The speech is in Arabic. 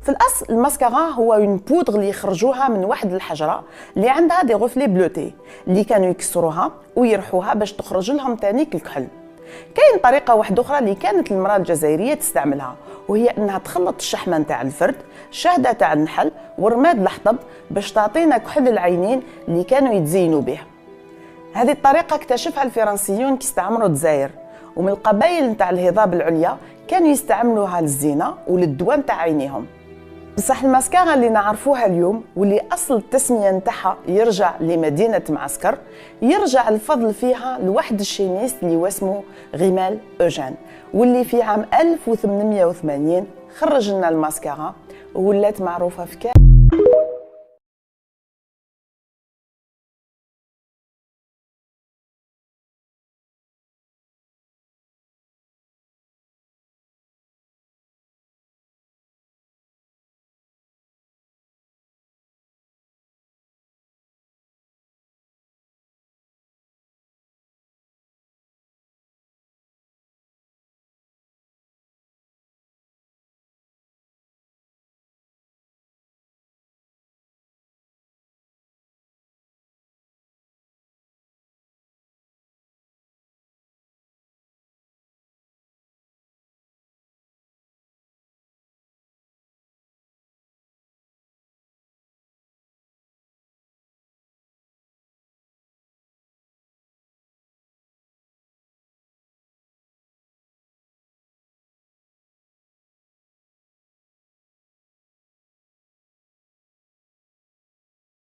في الاصل الماسكارا هو اون بودغ اللي يخرجوها من واحد الحجره اللي عندها دي غوفلي بلوتي اللي كانوا يكسروها ويرحوها باش تخرج لهم تانيك الكحل. كاين طريقه واحده اخرى اللي كانت المراه الجزائريه تستعملها، وهي انها تخلط الشحمه نتاع الفرد، الشهده تاع النحل ورماد الحطب باش تعطينا كحل العينين اللي كانوا يتزينوا به. هذه الطريقه اكتشفها الفرنسيون كي استعمروا الجزائر، ومن القبائل نتاع الهضاب العليا كانوا يستعملوها للزينه وللدواء نتاع عينيهم. بصح الماسكارا اللي نعرفوها اليوم واللي اصل التسميه نتاعها يرجع لمدينه معسكر، يرجع الفضل فيها لواحد الشيميست اللي واسمه غيمال اوجان، واللي في عام 1880 خرج لنا الماسكارا وولات معروفه في